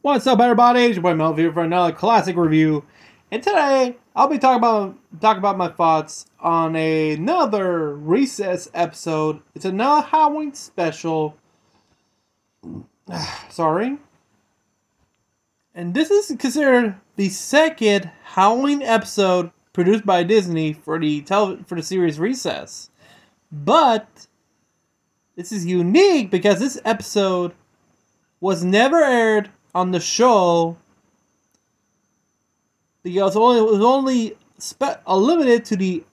What's up, everybody? It's your boy Mel here for another classic review, and today I'll be talking about my thoughts on another Recess episode. It's another Halloween special. Sorry, and this is considered the second Halloween episode produced by Disney for the series Recess, but this is unique because this episode was never aired on the show because it was only limited it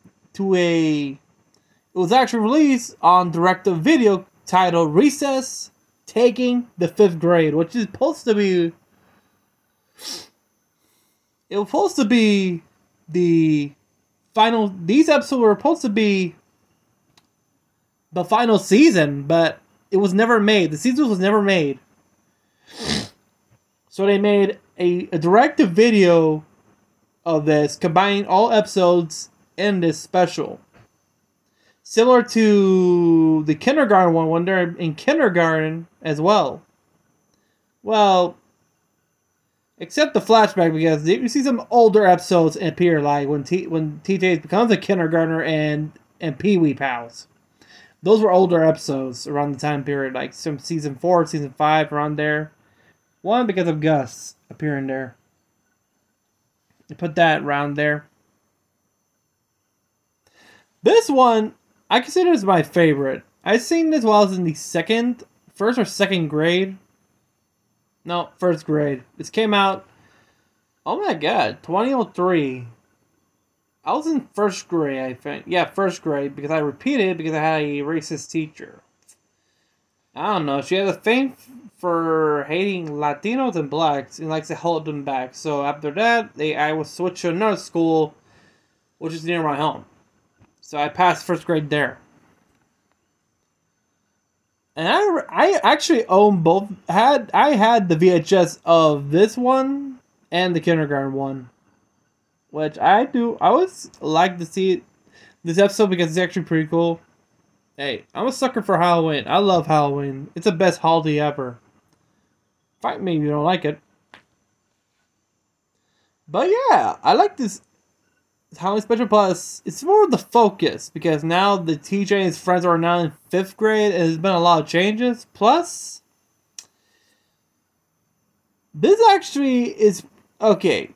was actually released on direct-to-video titled Recess Taking the 5th Grade, which is supposed to be the final. These episodes were supposed to be the final season, but it was never made. The season was never made. So they made a direct-to-video of this, combining all episodes in this special. Similar to the kindergarten one when they're in kindergarten as well. Well, except the flashback, because you see some older episodes appear, like when TJ becomes a kindergartner and Pee-wee pals. Those were older episodes around the time period, like some season 4, season 5, around there. One, because of Gus appearing there. I put that around there. This one, I consider as my favorite. I've seen this while I was in the first or second grade. No, first grade. This came out, oh my god, 2003. I was in first grade, I think. Yeah, first grade, because I repeated because I had a racist teacher. I don't know, she has a thing for hating Latinos and blacks and likes to hold them back. So after that, I was switched to another school, which is near my home. So I passed first grade there. And I actually own both. I had the VHS of this one and the kindergarten one, which I always like to see this episode because it's actually pretty cool. Hey, I'm a sucker for Halloween. I love Halloween. It's the best holiday ever. Fight me if you don't like it. But yeah, I like this Halloween special. Plus, it's more of the focus because now the TJ and his friends are now in 5th grade and there's been a lot of changes. Plus, this actually is okay.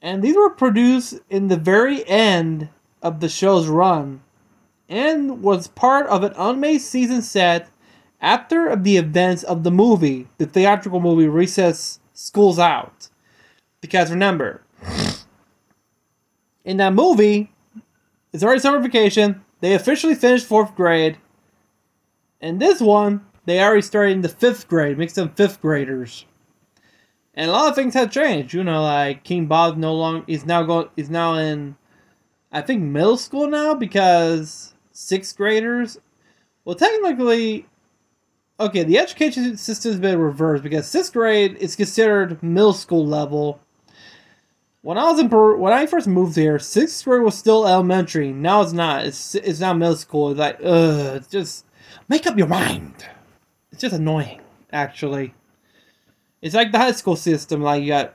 And these were produced in the very end of the show's run and was part of an unmade season set after the events of the movie, the theatrical movie Recess School's Out. Because remember, in that movie, it's already summer vacation, they officially finished 4th grade, and this one, they already started in the 5th grade, makes them 5th graders. And a lot of things have changed, you know, like King Bob is now in, I think, middle school now, because 6th graders, well, technically, okay, the education system has been reversed because 6th grade is considered middle school level. When I first moved here, 6th grade was still elementary. Now it's not. It's now middle school. It's like, it's just, make up your mind. It's just annoying, actually. It's like the high school system. Like, you got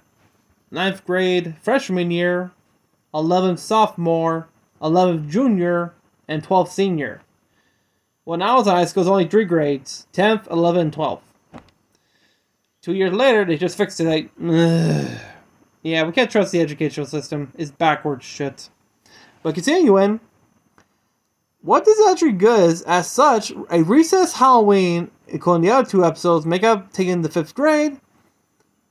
9th grade freshman year, 11th sophomore, 11th junior, and 12th senior. When I was in high school, it was only 3 grades. 10th, 11th, and 12th. 2 years later, they just fixed it. Like, ugh. Yeah, we can't trust the educational system. It's backwards shit. But continuing, what this actually good is, as such, a Recess Halloween, including the other 2 episodes, make up taking the 5th grade,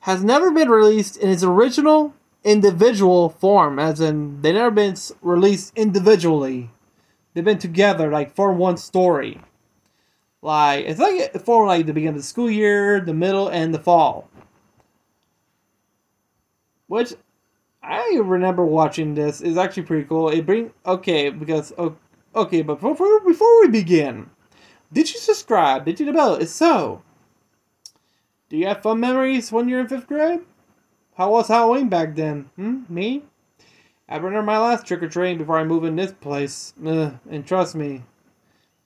has never been released in its original individual form, as in, they've never been released individually. They've been together, like, for one story. Like, it's like for, like, the beginning of the school year, the middle, and the fall. Which, I remember watching this. It's actually pretty cool. Okay, but before we begin, did you subscribe? Did you know about it? If so, do you have fun memories when you're in 5th grade? How was Halloween back then? Me? I remember my last trick-or-treating before I moved in this place. And trust me,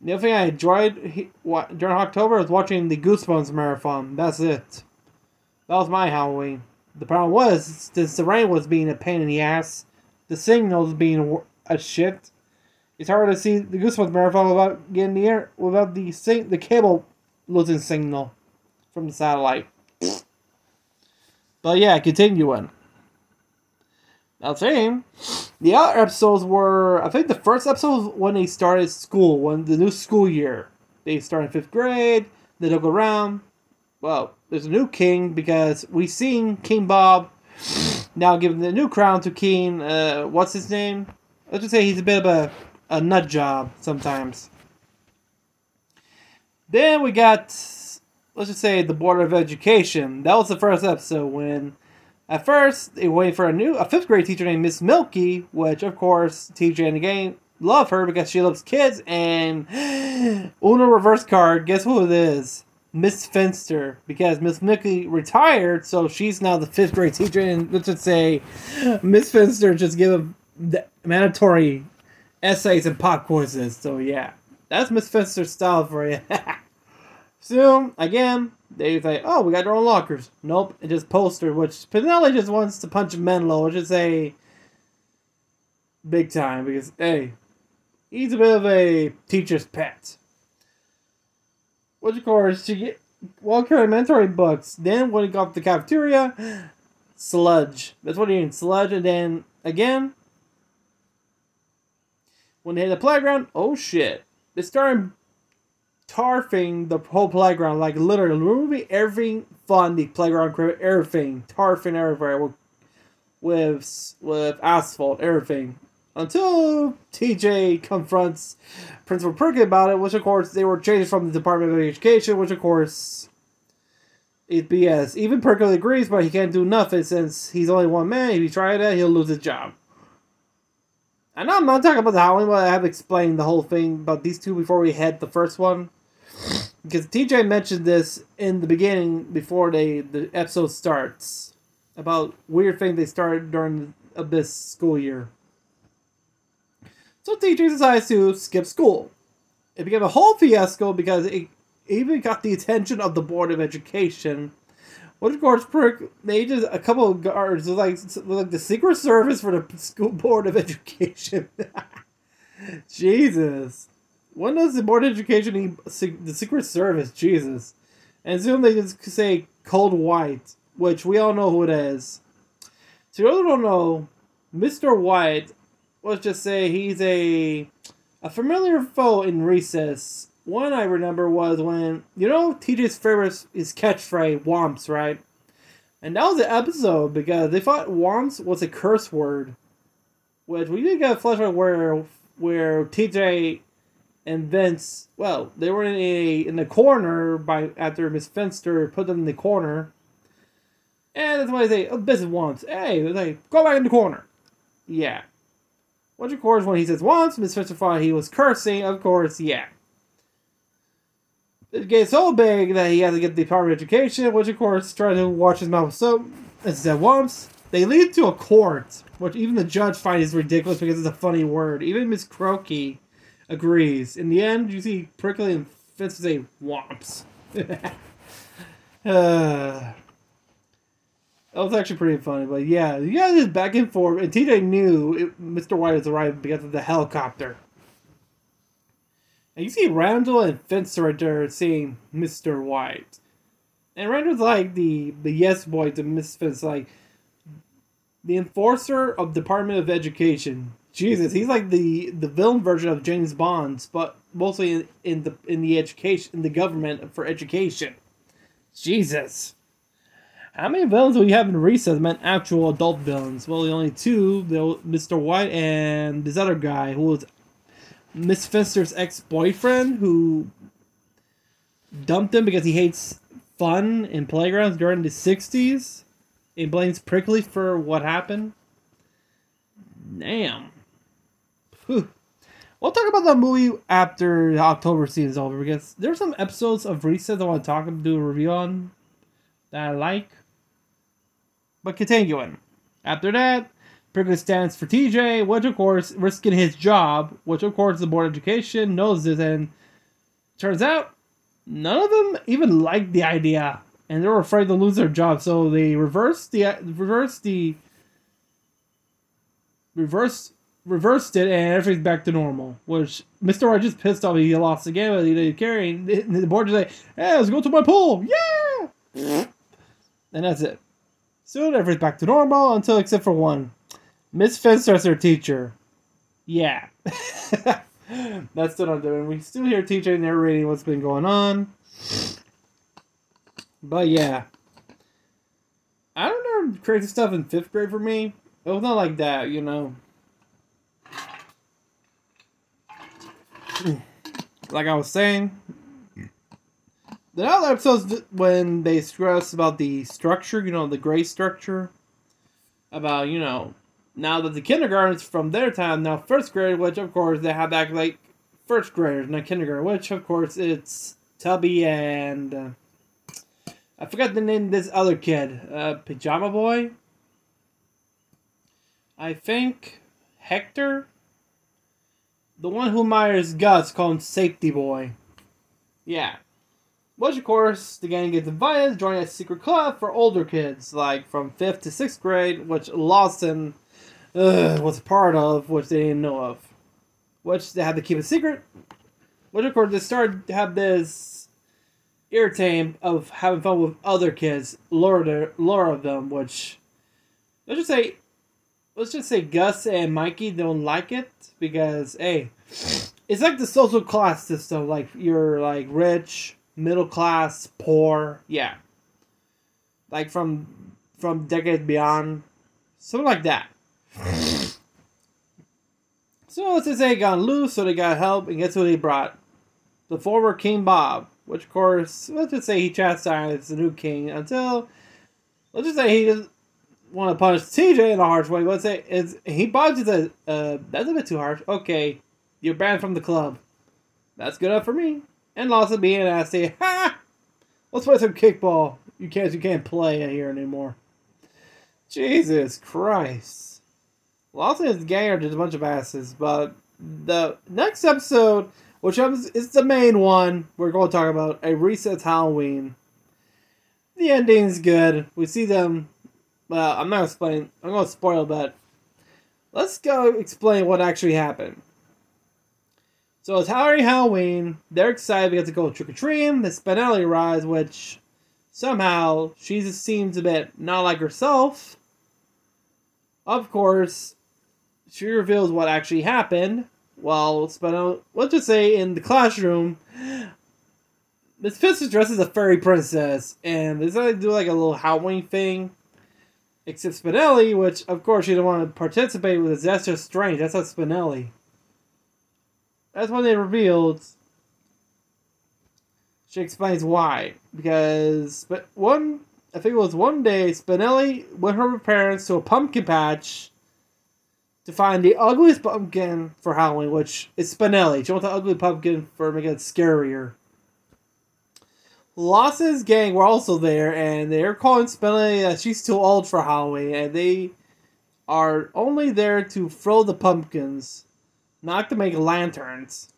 The other thing I enjoyed during October was watching the Goosebumps marathon. That's it. That was my Halloween. The problem was, since the rain was being a pain in the ass, the signals being a shit, it's hard to see the Goosebumps marathon without getting the air, without the cable losing signal from the satellite. But yeah, continuing. Now saying, the other episodes were, I think the first episode was when they started school, when the new school year. They started 5th grade, they look around. Well, there's a new king because we've seen King Bob now giving the new crown to King, what's his name? Let's just say he's a bit of a nut job sometimes. Then we got, let's just say, the Board of Education. That was the first episode when, at first, they were waiting for a 5th grade teacher named Miss Milky, which, of course, TJ in the game love her because she loves kids, and Uno reverse card, guess who it is? Miss Finster, because Miss Milky retired, so she's now the 5th grade teacher, and let's just say Miss Finster just give them the mandatory essays and pop quizzes, so yeah. That's Miss Finster's style for you. Soon, again, they say, oh, we got our own lockers. Nope, it just poster, which Penelope just wants to punch Menlo, which is a big time, because, hey, he's a bit of a teacher's pet. Which, of course, she get carrying mentoring books. Then, when he got to the cafeteria, sludge. That's what he means, sludge. And then, again, when they hit the playground, oh shit. They started tarfing the whole playground. Like, literally, removing everything fun, the playground crew, everything. Tarfing everywhere with asphalt, everything. Until TJ confronts Principal Prickly about it, which of course they were changed from the Department of Education, which of course is BS. Even Prickly agrees, but he can't do nothing since he's only one man. If he tries that, he'll lose his job. And I'm not talking about the Halloween, but I have explained the whole thing about these two before we head the first one. Because TJ mentioned this in the beginning before the episode starts. About weird things they started during this school year. So TJ decides to skip school. It became a whole fiasco because it even got the attention of the Board of Education. Which, of course, they just a couple of guards like the Secret Service for the School Board of Education. Jesus. When does the Board of Education need the Secret Service? Jesus. And soon they just say Cold White, which we all know who it is. So you don't know, Mr. White, let's just say he's a familiar foe in Recess. One I remember was when, you know, TJ's favorite is catchphrase, Womps, right? And that was the episode because they thought Womps was a curse word. Which we did get a flashback where TJ and Vince, well, they were in the corner after Miss Finster put them in the corner. And that's why they say, oh, this is Womps. Hey, they say, go back in the corner. Yeah. Which, of course, when he says Womps, Miss Finster thought he was cursing. Of course, yeah. It gets so big that he has to get the Department of Education, which of course tries to watch his mouth. So, instead once, they lead to a court, which even the judge finds ridiculous because it's a funny word. Even Miss Croaky agrees. In the end, you see Prickly and Fitz say, Womps. That was actually pretty funny, but yeah, you got this back and forth, and TJ knew Mr. White has arrived because of the helicopter. And you see Randall and Finster right there saying Mr. White. And Randall's like the yes boy to Miss Finster, like the enforcer of Department of Education. Jesus, he's like the villain version of James Bond, but mostly in the education, in the government for education. Jesus. How many villains do we have in Recess meant actual adult villains? Well, only two, Mr. White and this other guy who was Miss Finster's ex-boyfriend who dumped him because he hates fun in playgrounds during the 60s. He blames Prickly for what happened. Damn. Whew. We'll talk about the movie after the October season is over because there's some episodes of Recess I want to do a review on that I like. But continuing. After that, Prickly stands for TJ, which of course risking his job, which of course the Board of Education knows this, and turns out none of them even like the idea and they were afraid to lose their job, so they reversed it, and everything's back to normal. Which Mr. R just pissed off. He lost again, but he didn't care. And the board just like, "Hey, let's go to my pool, yeah!" And that's it. Soon everything's back to normal until except for one, Miss Fenster as their teacher. Yeah, that's what I'm doing. We still hear teacher narrating what's been going on. But yeah, I don't know crazy stuff in 5th grade for me. It was not like that, you know. Like I was saying, the other episodes when they stress about the structure, you know, the grade structure, about, you know, now that the kindergarten's from their time, now 1st grade, which of course they have to act like 1st graders, not kindergarten, which of course it's Tubby and I forgot the name of this other kid, Pajama Boy. I think Hector. The one who admires Gus, called him Safety Boy. Yeah. Which, of course, the gang gets invited to join a secret club for older kids, like from 5th to 6th grade, which Lawson was part of, which they didn't know of. Which they had to keep a secret. Which, of course, they started to have this irritation of having fun with other kids, lure of them, which, let's just say Gus and Mikey don't like it because, hey, it's like the social class system. Like, you're, like, rich, middle class, poor. Yeah. Like, from decades beyond. Something like that. So, let's just say it got loose, so they got help, and guess who they brought? The former King Bob. Which, of course, let's just say he chastised the new king until, let's just say he just want to punish TJ in a harsh way. Let's say he budgets that's a bit too harsh. Okay, you're banned from the club. That's good enough for me. And Lawson being nasty. Ha! Let's play some kickball. You can't play here anymore. Jesus Christ. Lawson and his gang are just a bunch of asses. But the next episode, which is the main one, we're going to talk about a Recess Halloween. The ending's good. We see them. Well, I'm not going to explain. I'm going to spoil that. Let's go explain what actually happened. So it's Halloween. They're excited because they go trick-or-treating. Miss Spinelli arrives, which somehow she just seems a bit not like herself. Of course, she reveals what actually happened. Well, Spinelli, let's just say in the classroom, Miss Fitz is dressed as a fairy princess. And they decided to do like a little Halloween thing. Except Spinelli, which, of course, she didn't want to participate with. That's just strange. That's not Spinelli. That's when they revealed. She explains why. Because I think it was one day, Spinelli went with her parents to a pumpkin patch to find the ugliest pumpkin for Halloween, which is Spinelli. She wants the ugly pumpkin for making it scarier. Lawson's gang were also there, and they're calling Spinelli that she's too old for Halloween, and they are only there to throw the pumpkins, not to make lanterns.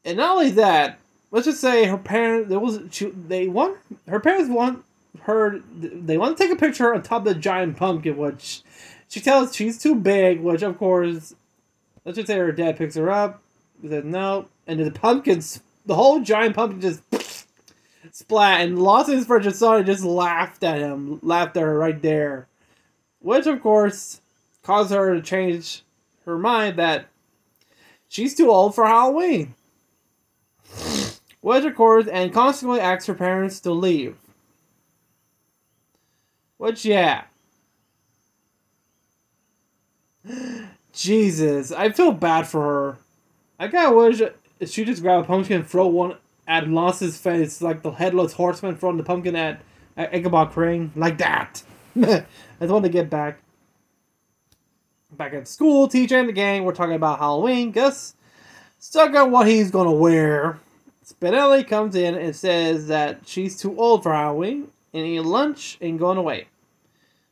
And not only that, let's just say her parents, they want to take a picture on top of the giant pumpkin, which she tells she's too big, which of course, let's just say her dad picks her up. He said no, and the whole giant pumpkin just splat, and Lawson's friend just saw it, just laughed at her right there, which of course caused her to change her mind that she's too old for Halloween, which of course, and constantly asks her parents to leave, which yeah. Jesus, I feel bad for her. I kinda wish she just grabbed a pumpkin and throw one at Lawson's face, like the Headless Horseman throwing the pumpkin at Ichabod Crane. Like that. I just want to get back. Back at school, teacher and the gang, we're talking about Halloween. Gus stuck on what he's gonna wear. Spinelli comes in and says that she's too old for Halloween, and eating lunch and going away.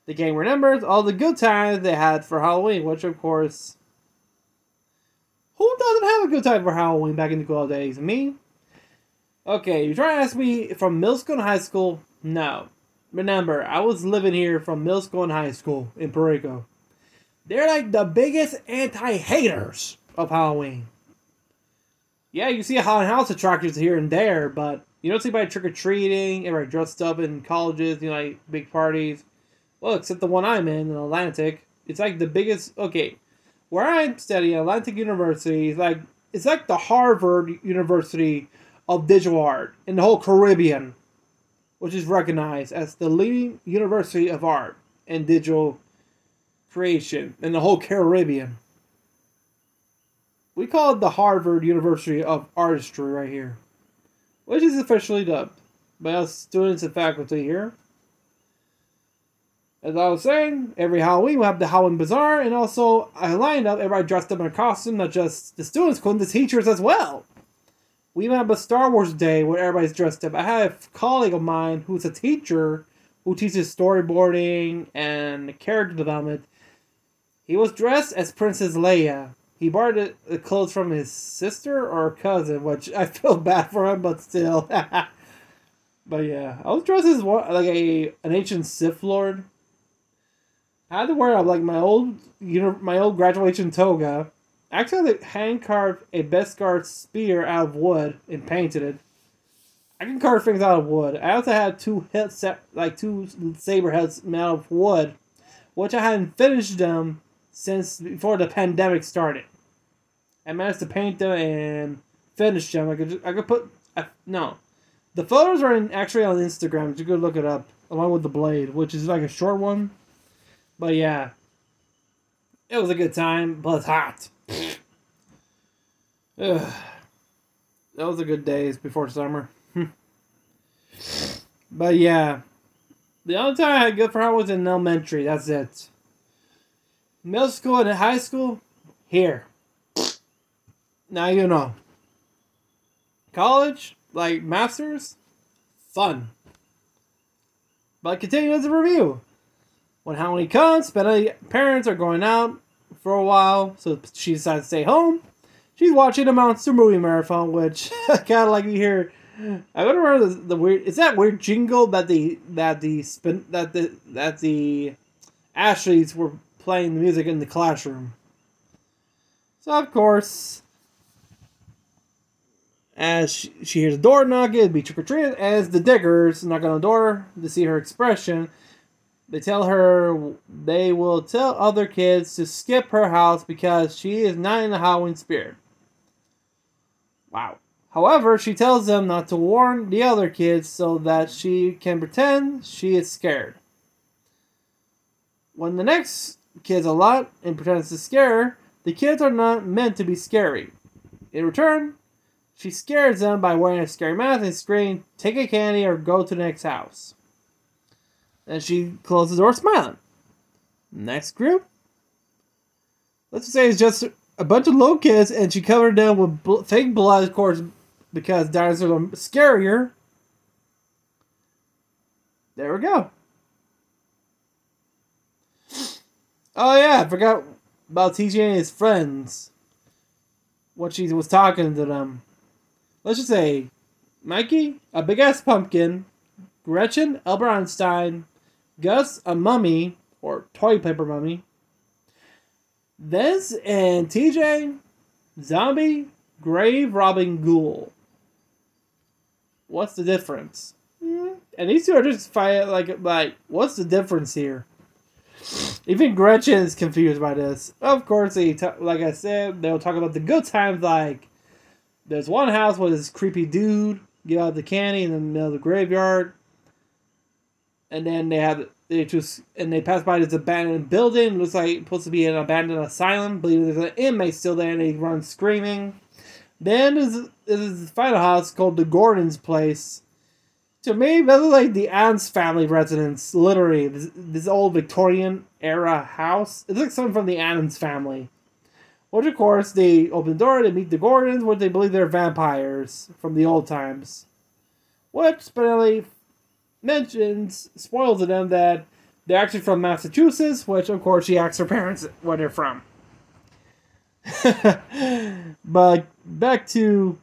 The gang remembers all the good times they had for Halloween, which of course, who doesn't have a good time for Halloween back in the good old days? Me? Okay, you're trying to ask me from middle school and high school? No. Remember, I was living here from middle school and high school in Puerto Rico. They're like the biggest anti-haters of Halloween. Yeah, you see haunted house attractions here and there, but you don't see anybody trick-or-treating, everybody dressed up in colleges, you know, like big parties. Well, except the one I'm in Atlantic. It's like the biggest, okay, where I'm studying, Atlantic University, it's like the Harvard University of digital art in the whole Caribbean, which is recognized as the leading university of art and digital creation in the whole Caribbean. We call it the Harvard University of Artistry right here, which is officially dubbed by us students and faculty here. As I was saying, every Halloween we'll have the Halloween Bazaar, and also I lined up everybody dressed up in a costume, not just the students, but the teachers as well. We even have a Star Wars day where everybody's dressed up. I have a colleague of mine who's a teacher who teaches storyboarding and character development. He was dressed as Princess Leia. He borrowed the clothes from his sister or cousin, which I feel bad for him, but still. But yeah, I was dressed as like an ancient Sith Lord. I had to wear like my old graduation toga. Actually, I hand carved a Beskar spear out of wood and painted it. I can carve things out of wood. I also had two saber heads made out of wood, which I hadn't finished them since before the pandemic started. I managed to paint them and finish them. The photos are actually on Instagram. You could look it up along with the blade, which is like a short one. But yeah, it was a good time, but it's hot. Ugh. That was a good days before summer. But yeah, the only time I had good for her was in elementary. That's it. Middle school and high school, here. Now you know. College, like masters, fun. But continue as a review. When Halloween comes, parents are going out for a while, so she decides to stay home. She's watching a monster movie marathon, which kind of like you hear. I don't remember the weird. It's that weird jingle that the Ashleys were playing the music in the classroom. So of course, as she hears the door knocking, it'd be trick or treat. As the diggers knock on the door to see her expression, they tell her they will tell other kids to skip her house because she is not in the Halloween spirit. Wow. However, she tells them not to warn the other kids so that she can pretend she is scared. When the next kid's a lot and pretends to scare her, the kids are not meant to be scary. In return, she scares them by wearing a scary mask and screaming, "Take a candy or go to the next house." And she closes the door smiling. Next group. Let's say it's just a bunch of little kids and she covered them with fake blood, of course, because dinosaurs are scarier. There we go. Oh yeah, I forgot about TJ and his friends. What she was talking to them. Let's just say, Mikey, a big-ass pumpkin. Gretchen, Albert Einstein. Gus, a mummy, or toilet paper mummy. Vince and TJ, zombie, grave robbing ghoul. What's the difference? And these two are just fighting like what's the difference here? Even Gretchen is confused by this. Of course, like I said, they'll talk about the good times. Like there's one house with this creepy dude give out the candy in the middle of the graveyard. And then they pass by this abandoned building. Looks like it's supposed to be an abandoned asylum. Believe there's an inmate still there, and they run screaming. Then there's this final house called the Gordon's Place. To me, that looks like the Addams family residence. Literally, this old Victorian era house. It looks like something from the Addams family. Which, of course, they open the door, they meet the Gordons, which they believe they're vampires from the old times. Which, apparently, spoils to them that they're actually from Massachusetts, which of course she asks her parents where they're from. But back to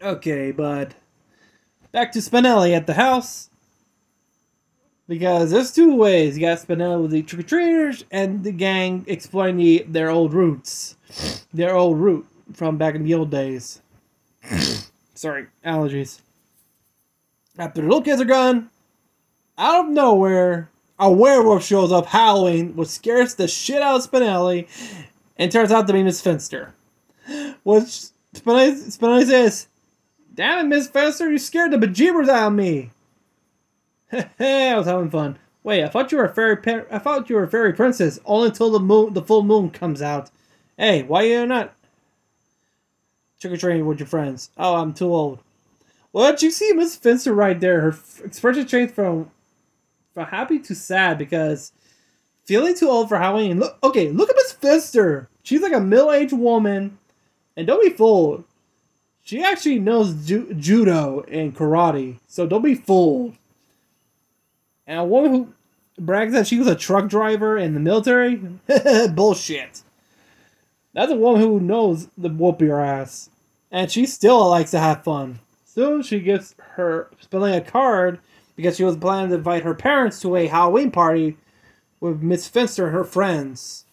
Okay, but back to Spinelli at the house. Because there's two ways. You got Spinelli with the trick-or-treaters and the gang exploring their old roots. Their old root from back in the old days. Sorry, allergies. After the little kids are gone, out of nowhere, a werewolf shows up howling, which scares the shit out of Spinelli, and turns out to be Miss Finster. Which Spinelli says, "Damn it, Miss Finster, you scared the bejeebers out of me." I was having fun. Wait, I thought you were a fairy princess, only until the full moon comes out. Hey, why are you not trick-or-treating with your friends? Oh, I'm too old. Well, did you see Miss Finster right there? Her expression changed from happy to sad because feeling too old for Halloween. Look at Miss Finster. She's like a middle-aged woman, and don't be fooled. She actually knows judo and karate, so don't be fooled. And a woman who brags that she was a truck driver in the military? Bullshit. That's a woman who knows the whoop your ass. And she still likes to have fun. Soon she gives her Spinelli a card because she was planning to invite her parents to a Halloween party with Miss Finster and her friends.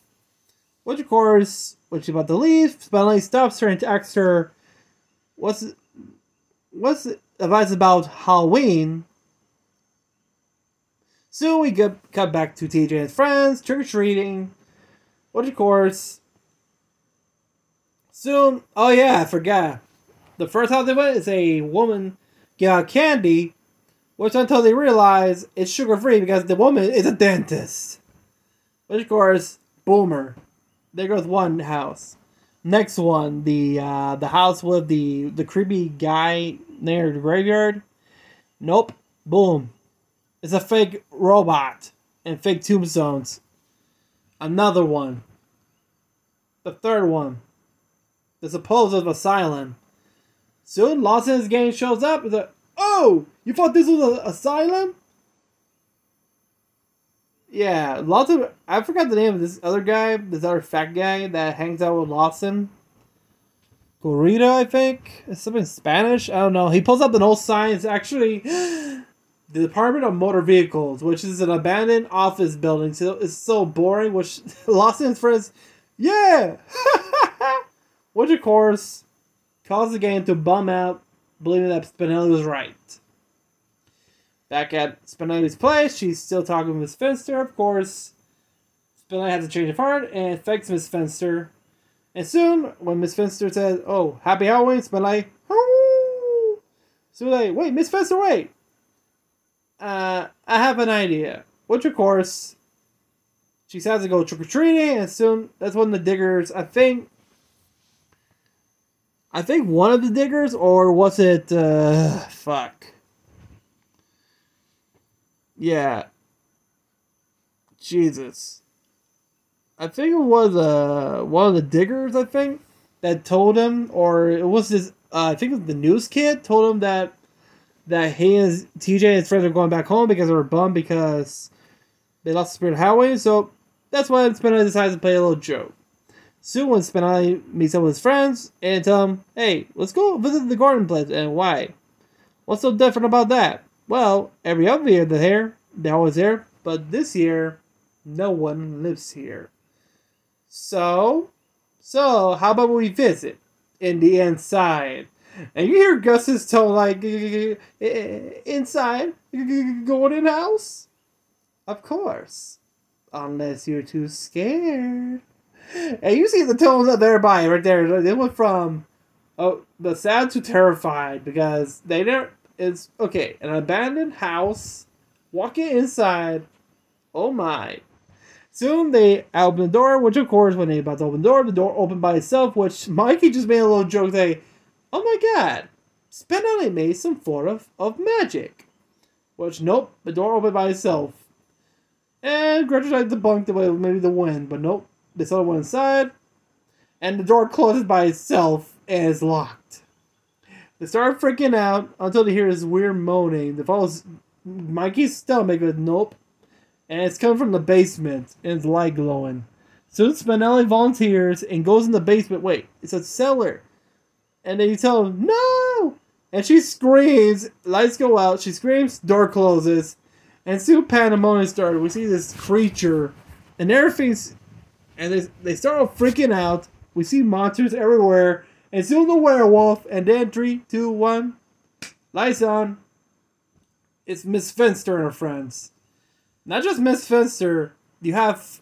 Which, of course, when she's about to leave, Spinelli stops her and asks her, what's the advice about Halloween? Soon we cut back to TJ and his friends, trick-or-treating. Which, of course, soon, oh yeah, I forgot. The first house they went is a woman got candy, which until they realize it's sugar-free because the woman is a dentist. Which, of course, boomer. There goes one house. Next one, the house with the creepy guy near the graveyard. Nope. Boom. It's a fake robot and fake tombstones. Another one. The third one. The supposed asylum. Soon, Lawson and his gang shows up. He's like, "Oh, you thought this was an asylum?" Yeah, Lawson. I forgot the name of this other guy. This other fat guy that hangs out with Lawson. Gorita, I think. It's something Spanish. I don't know. He pulls up an old sign. It's actually the Department of Motor Vehicles, which is an abandoned office building. So it's so boring. Which Lawson and his friends, yeah. Which, of course, caused the gang to bum out, believing that Spinelli was right. Back at Spinelli's place, she's still talking with Miss Finster, of course. Spinelli has a change of heart and affects Miss Finster. And soon, when Miss Finster says, "Oh, happy Halloween," Spinelli, "Hoo!" So like, "Wait, Miss Finster, wait. I have an idea." Which, of course, she decides to go trick-or-treating, and soon, that's when the diggers, I think one of the diggers, or was it, fuck. Yeah. Jesus. I think it was, one of the diggers, I think, that told him, or it was this, I think it was the news kid, told him that he and TJ and his friends were going back home because they were bummed because they lost the spirit of Halloween, so that's why Spinelli decides to play a little joke. Soon, when Spinelli meets up with his friends and tell him, "Hey, let's go visit the garden place." And why? What's so different about that? Well, every other year they're always there, but this year, no one lives here. So how about we visit in the inside? And you hear Gus's tone like, "Inside? Going in house? Of course. Unless you're too scared." And you see the tones of their body right there. They went from the sad to terrified because it's okay, an abandoned house. Walking inside, oh my. Soon they open the door, which of course when they about to open the door opened by itself, which Mikey just made a little joke saying, "Oh my god, Spinelli made some form of magic." Which nope, the door opened by itself. And Gretchen tried to debunk the way maybe the wind, but nope. They sort of went inside, and the door closes by itself and is locked. They start freaking out until they hear this weird moaning. That follows Mikey's stomach with nope, and it's coming from the basement, and it's light glowing. Soon Spinelli volunteers and goes in the basement. Wait, it's a cellar. And then you tell him, "No! And she screams, lights go out, she screams, door closes, and soon pandemonium started. We see this creature, and everything's, and they start freaking out. We see monsters everywhere, and soon the werewolf, and then 3, 2, 1, lights on. It's Miss Finster and her friends. Not just Miss Finster, you have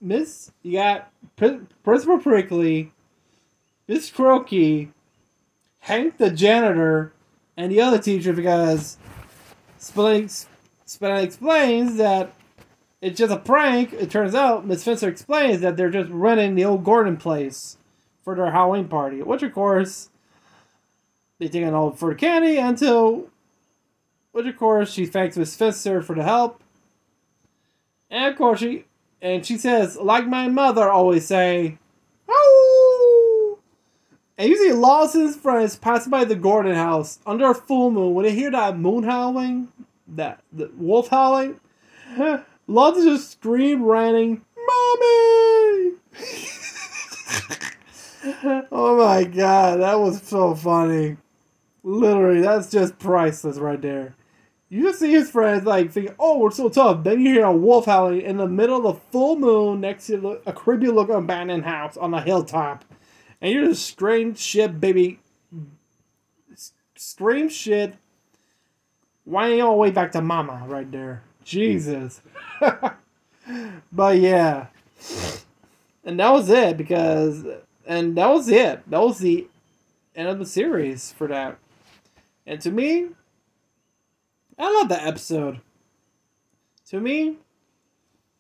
you got Principal Prickly, Miss Croaky, Hank the janitor, and the other teacher, because Spelling explains that it's just a prank. It turns out Miss Finster explains that they're just renting the old Gordon place for their Halloween party, which of course they take an old for candy which of course she thanks Miss Finster for the help, and of course she says, like my mother always say, "Ow!" And you see Lawson's friends passing by the Gordon house under a full moon. When they hear that moon howling, the wolf howling, Lawson just screamed, ranting, "Mommy!" Oh my god, that was so funny. Literally, that's just priceless right there. You just see his friends like thinking, "Oh, we're so tough." Then you hear a wolf howling in the middle of the full moon next to a creepy looking abandoned house on a hilltop. And you just scream shit, baby. Scream shit. Why ain't you all the way back to mama right there? Jesus. But yeah. And that was it that was it. That was the end of the series for that. And to me, I love that episode. To me,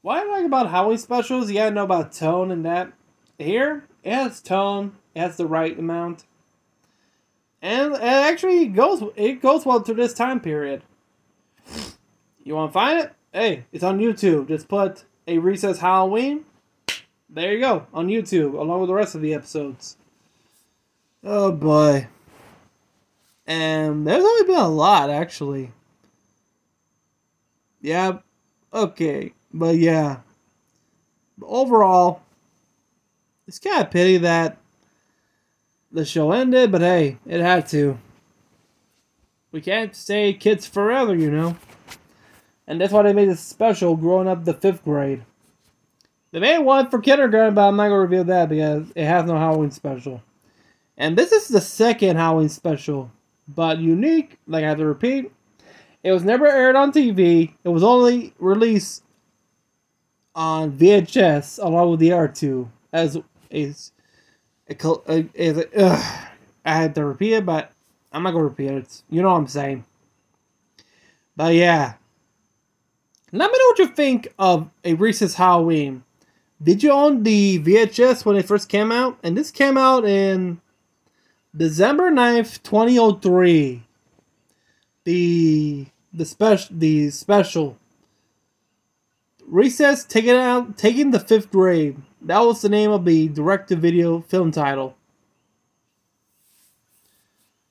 what I like about Halloween specials, you gotta know about tone and that. Here, it has tone, it has the right amount. And it actually goes well to this time period. You wanna find it? Hey, it's on YouTube. Just put A Recess Halloween. There you go, on YouTube, along with the rest of the episodes. Oh boy. And there's only been a lot, actually. Yeah, okay, but yeah. But overall, it's kind of pity that the show ended, but hey, it had to. We can't stay kids forever, you know. And that's why they made this special growing up the 5th grade. They made one for kindergarten, but I'm not going to reveal that because it has no Halloween special. And this is the second Halloween special, but unique, like I have to repeat. It was never aired on TV. It was only released on VHS along with the R2 I had to repeat it, but I'm not gonna repeat it. You know what I'm saying. But yeah, let me know what you think of A Recess Halloween. Did you own the VHS when it first came out? And this came out in December 9th, 2003. The special Recess taking the 5th grade. That was the name of the direct-to-video film title.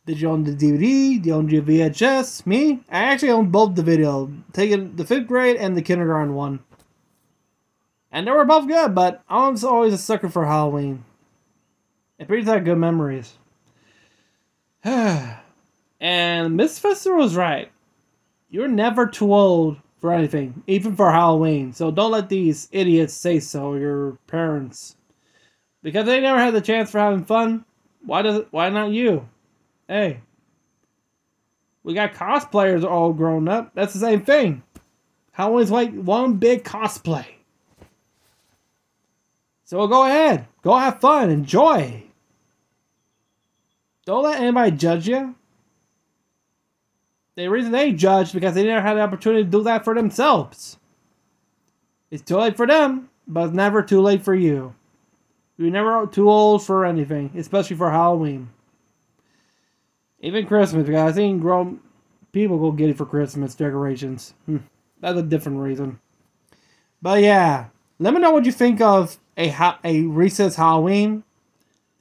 Did you own the DVD? Did you own the VHS? Me? I actually owned both the video. Taking the 5th grade and the kindergarten one. And they were both good, but I was always a sucker for Halloween. It brings back good memories. And Miss Finster was right. You're never too old for anything, even for Halloween. So don't let these idiots say so, your parents. Because they never had the chance for having fun. Why not you? Hey. We got cosplayers all grown up. That's the same thing. Halloween's like one big cosplay. So go ahead. Go have fun. Enjoy. Don't let anybody judge you. The reason they judged because they never had the opportunity to do that for themselves. It's too late for them, but it's never too late for you. You're never too old for anything, especially for Halloween. Even Christmas, because I've seen grown people go get it for Christmas decorations. That's a different reason. But yeah, let me know what you think of a Recess Halloween.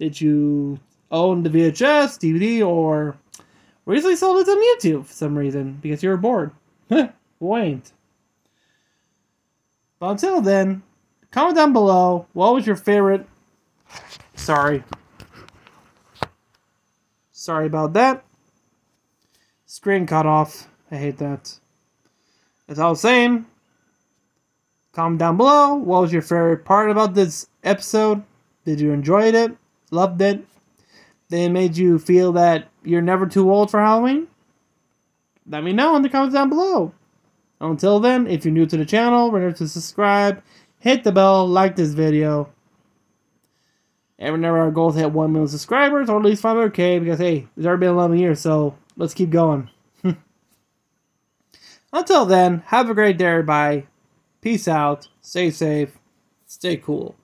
Did you own the VHS, DVD, or recently sold it on YouTube for some reason because you were bored? Who ain't? But until then, comment down below what was your favorite. Sorry about that. Screen cut off. I hate that. As I was saying, comment down below. What was your favorite part about this episode? Did you enjoy it? Loved it? Did it made you feel that you're never too old for Halloween? Let me know in the comments down below. Until then, if you're new to the channel, remember to subscribe, hit the bell, like this video. And remember our goal is to hit 1 million subscribers, or at least 500k, because hey, it's already been 11 years, so let's keep going. Until then, have a great day, everybody. Peace out, stay safe, stay cool.